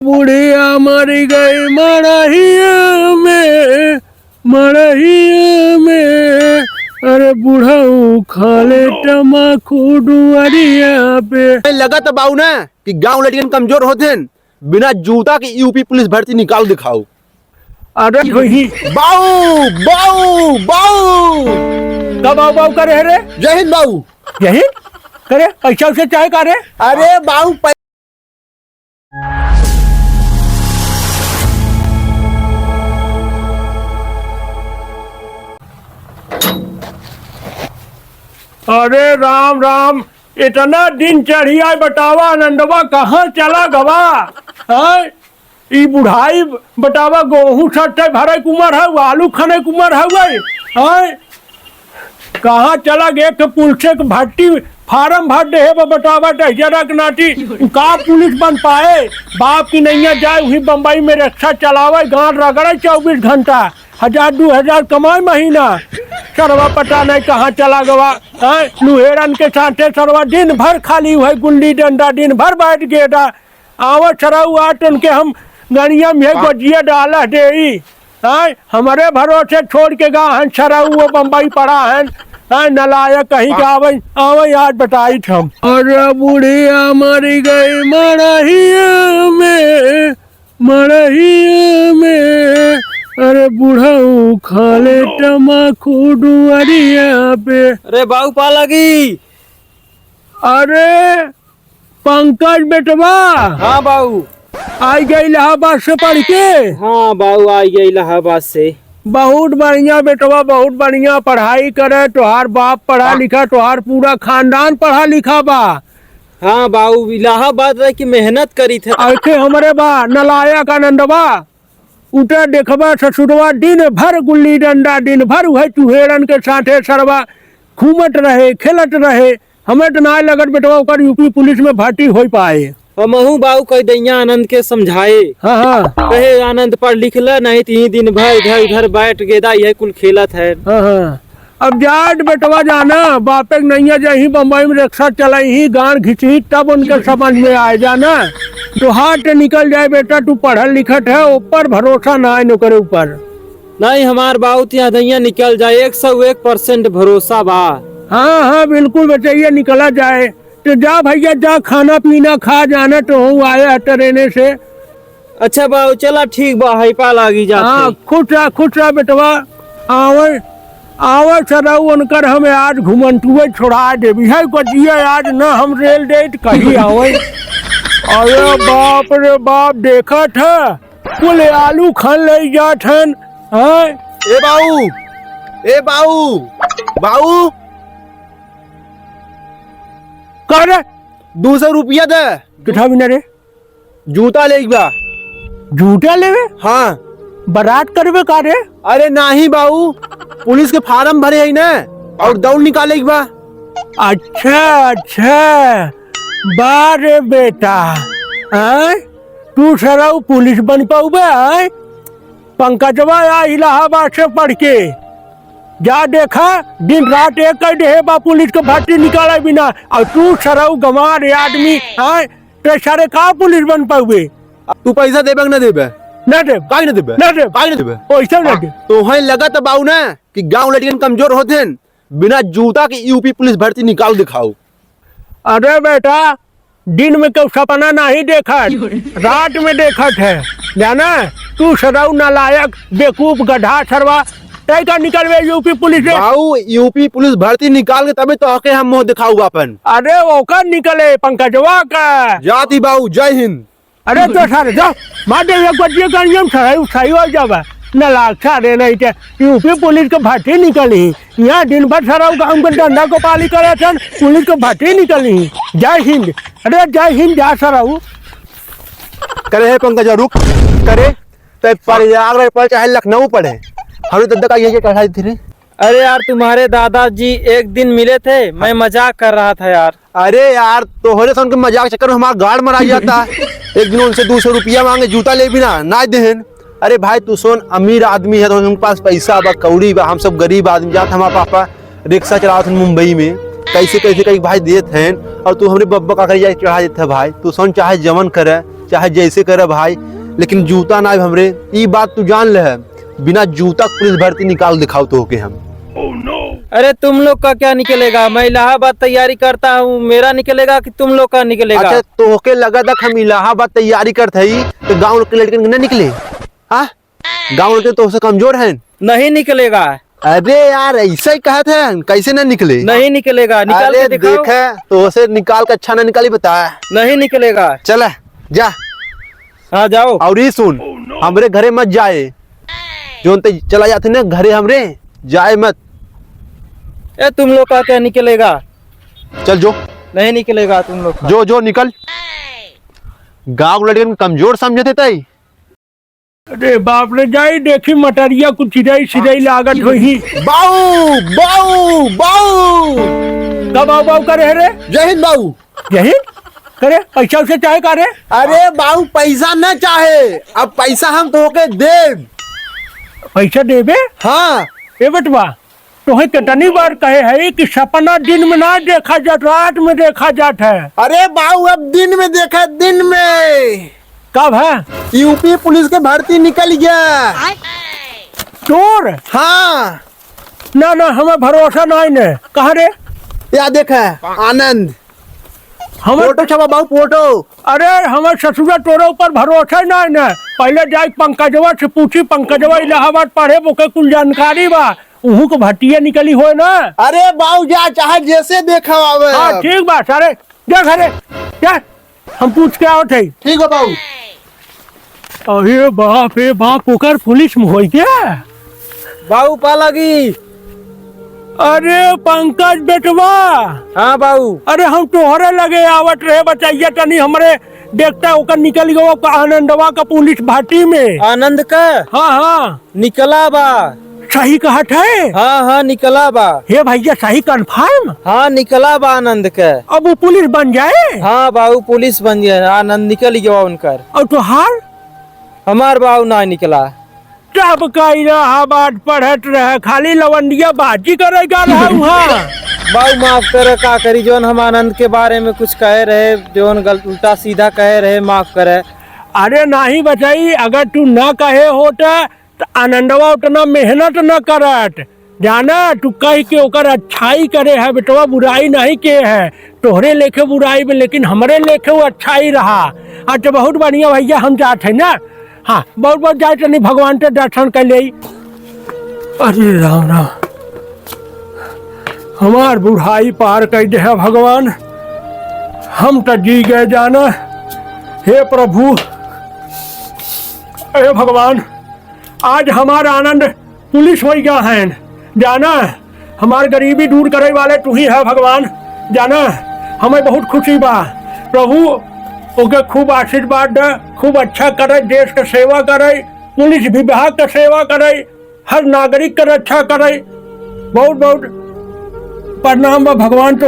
बुढ़िया मर गई मरहिया में अरे बुढ़ऊ खाले तमाकू डुअरिया पे। लगा तो बाऊ ना कि गांव लड़कियन कमजोर होते हैं, बिना जूता के यूपी पुलिस भर्ती निकाल दिखाओ। अरे वही बाऊ बाऊ बाऊ कब बाऊ बाऊ करे रे? जय हिंद बाऊ। यही करे पैसा उसे चाहे करे। अरे बाऊ अरे राम राम, इतना दिन चढ़िया बतावा आनंदवा कहाँ चला गवा है? ई बुढ़ाई बतावा गेहूं सट्टे भरे कुमार है, आलू खाने कुमार है कहाँ चला गए? तो पुलिस के भट्टी फार्म भर दे है बतावा जरा नाटी का पुलिस बन पाए? बाप की नैया जाए वही बम्बई में रिक्शा चलावे, गांड रगड़े 24 घंटा, 1000-2000 कमाए महीना। सरवा पता नहीं कहाँ चला गवा है? लुहेरन के साथे सरवा दिन भर खाली हुए गुल्ली डंडा, दिन भर बैठ गया आवा सरऊ आट उनके हम गड़िया में गोजिया डाला दे है। हमारे भरोसे छोड़ के गा है सरऊ वो बम्बई पड़ा है नलायक कहीं का आवे आज बताई हम। अरे बुढ़िया मर गई मरहिया में अरे बुढ़ऊ खाले तमाकू डुअरिया पे। अरे बाऊ पा लगी। अरे पंकज बेटवा। हाँ बाऊ आई गई इलाहाबाद से पढ़ के। हाँ बाऊ आई गई इलाहाबाद से। बहुत बढ़िया बेटवा, बहुत बढ़िया पढ़ाई करे। तोहार बाप पढ़ा लिखा, तोहार पूरा खानदान पढ़ा लिखा बा। हाँ बाऊ इलाहाबाद रह की मेहनत करी थे। ऐसे हमारे बा नलायक आनंदवा उठे देखबा ससुरवा दिन भर गुल्ली डंडा, दिन भर वह चुहेरन के साथे सरवा घूमत रहे खेलत रहे। हमें तो ना लगत बेटवा ओकर यूपी पुलिस में भर्ती हो पाए। हमहू बाऊ कह दैया आनंद के समझाए। हाँ कहे आनंद पढ़ लिख ल, नहीं तो दिन भर इधर उधर बैठ गेदा यह कुल खेलत है। हाँ अब जाट बेटवा जाना बापे नैया जही बम्बई में रिक्शा चलाई ही गान घिची तब उनके समझ में आए जाना। तो हाथ निकल जाए बेटा, तू पढ़ल लिखत है, ऊपर भरोसा ना है नौकरे ऊपर। नहीं हमार बाऊ यहाँ दैया निकल जाए, 101% भरोसा बा। हाँ बिल्कुल बेटा निकला जाए। तो जा भैया जा, खाना पीना खा जाना। तो हूँ आया ट्रेने से। अच्छा बाऊ चला ठीक बा, है पा लागी जा। हाँ खुश रहा बेटवा। आवे सरऊ उनकर हमें आज घुमंटुए छोड़ा दे है जिया आज न हम रेल डेट कहीं आवे। अरे बाप रे बाप देखा था कुल आलू खान ले जात हन। ए बाऊ बाऊ कर 200 रुपया दे। किथा बिना रे? जूता ले बा। जूता लेवे? हाँ बारात करवे का रे? अरे नाही बाऊ, पुलिस के फार्म भरे है ना और दौड़ निकाले बा। अच्छा बारे बेटा तू सरऊ पुलिस बन पाऊबे? पंकजवा या इलाहाबाद से पढ़ के जा देखा दिन रात एक कर दे बा पुलिस के भर्ती निकाले बिना। और तू सरऊ गंवार आदमी है तो सारे का पुलिस बन पाऊबे? तू पैसा देबे ना देबे? न दे काहे न देबे? पैसा न दे। तो है लगा तो बाऊ ना कि गांव लड़कियन कमजोर होते हैं, बिना जूता के यूपी पुलिस भर्ती निकाल दिखाओ। अरे बेटा दिन में क्यों सपना नहीं देखा, रात में देखत है जाना। तू सरऊ नालायक बेकूफ गधा सरवा तय का निकलवे यूपी पुलिस से। बाऊ यूपी पुलिस भर्ती निकाल के तभी तो आके हम मुंह दिखाऊ अपन। अरे ओकर निकले पंकजवा का जाती बाऊ। जय हिंद। अरे तो सारे जाओ मार दे नियम सही हो जावा न लाक्षा रे। नहीं थे यूपी पुलिस के भर्ती निकली यहाँ दिन भर सरऊ गाँव के डंडा को पाली करे थे, पुलिस के भर्ती निकली। जय हिंद। अरे जय हिंद जा सरऊ करे है पंकज रुक करे तो प्रयागराज पढ़े चाहे लखनऊ पढ़े, हम तो तक ये कहा थी। अरे यार तुम्हारे दादाजी एक दिन मिले थे, मैं मजाक कर रहा था यार। अरे यार तोहरे से उनके मजाक चक्कर में हमारा गाड़ मरा जाता। एक दिन उनसे 200 रुपया मांगे जूता ले बिना ना देहन। अरे भाई तू सुन, अमीर आदमी है तो उनके पास पैसा बा कौड़ी बा, हम सब गरीब आदमी। जात हमारे पापा रिक्शा चलावत मुंबई में, कैसे कैसे कई भाई देत हैं और तू हमरे बब्बा का चढ़ा देते भाई। तू सुन चाहे जमन करे चाहे जैसे करे भाई, लेकिन जूता ना हमरे, ई बात तू जान ले है। बिना जूता पुलिस भर्ती निकाल दिखाओ तो के हम। अरे तुम लोग का क्या निकलेगा, मैं इलाहाबाद तैयारी करता हूँ, मेरा निकलेगा कि तुम लोग का निकलेगा? अच्छा तो के लगा था हम इलाहाबाद तैयारी करते ही तो गाँव के लड़के न निकले? हाँ, गाँव लड़के तो उससे कमजोर है। नहीं निकलेगा। अरे यार ऐसा ही कहा था, कैसे न निकले? नहीं निकलेगा, निकाल के दिखाओ। देखे तो उसे निकाल के अच्छा न निकाली बताया। नहीं निकलेगा। चल जा। हाँ जाओ। और ये सुन, हमरे घरे मत जाए, जो चला जाते ना घरे हमरे, जाए मत। ए तुम लोग का क्या निकलेगा? चल जो। नहीं निकलेगा तुम लोग का। जो जो निकल। गाँव लड़के में कमजोर समझते थे। अरे बाप रे, जाई देखी मटरिया कुछ चिड़ई सिरई लागत होही। बाऊ बाऊ बाऊ कब बाऊ बाऊ करे रे? जय हिंद बाऊ। यही करे पैसा उसे चाहे करे? अरे बाऊ पैसा न चाहे, अब पैसा हम तो के दे। पैसा देबे? हाँ ए बटवा, तुम्हें कितनी बार कहे है कि सपना दिन में ना देखा जाता, रात में देखा जाता है। अरे बाऊ अब दिन में देखा, दिन में। कब है? यूपी पुलिस के भर्ती निकल गया। चोर? हाँ ना ना, हमें भरोसा नहीं ने। कहाँ रे? या देखा आनंद, हमें फोटो छपा बाऊ, फोटो। अरे हमें ससुरा तोरे ऊपर भरोसा नहीं ने। पहले जाए पंकजवा से पूछी, पंकजवा इलाहाबाद पढ़े, बोके कुल जानकारी बा, उहू को भट्टिया निकली हो ना। अरे बाऊ जा, चाहे जैसे देखा आवे। हाँ ठीक बा, सारे जा घरे जा, हम पूछ के आओ थे। ठीक है बाऊ। अरे बाप रे बाप, ओकर पुलिस में हो गया। बाऊ पा लगी। अरे पंकज बेटवा। हाँ बाऊ। अरे हम तोहरे लगे आवत रहे, बताइए तनी हमरे देखता ओकर निकल गया आनंदवा का पुलिस भाटी में। आनंद का? हाँ हाँ निकला बा। सही कहा है? हाँ हाँ निकला बा। हे भैया सही कंफर्म? हाँ निकला बा आनंद का। अब वो पुलिस बन जाए? हाँ बाऊ पुलिस बन गया, आनंद निकल गया उनकर। और तुहार? हमार बाऊ ना निकला। सब का इलाहाबाद पढ़त रहे, खाली लवंडिया बाजी करेगा रहा वहाँ। बाऊ माफ करे, का करी, जोन हम आनंद के बारे में कुछ कहे रहे, जोन गलत उल्टा सीधा कहे रहे, माफ करे। अरे नहीं बताई, अगर तू न कहे होता तो आनंदवा उतना मेहनत न करत। जाना तू कह के ओकर अच्छाई करे है बेटवा, बुराई नहीं के है। तोहरे लेखे बुराई में, लेकिन हमरे लेखे वो अच्छाई रहा। अच्छा बहुत बढ़िया भैया, हम जाते हैं ना। हाँ बहुत बहुत जाए नहीं, भगवान के दर्शन कर ले। अरे राम राम, हमार बुढ़ाई पार कर दे है भगवान, हम तो जी गए जाना। हे प्रभु, हे भगवान, आज हमारा आनंद पुलिस हो गया है। जाना हमार गरीबी दूर करे वाले तू ही है भगवान। जाना हमें बहुत खुशी बा। प्रभु ओके खूब आशीर्वाद दे, खूब अच्छा करे, देश का सेवा करे, पुलिस विभाग का सेवा करे, हर नागरिक का रक्षा करे। बहुत बहुत प्रणाम बा भगवान। तो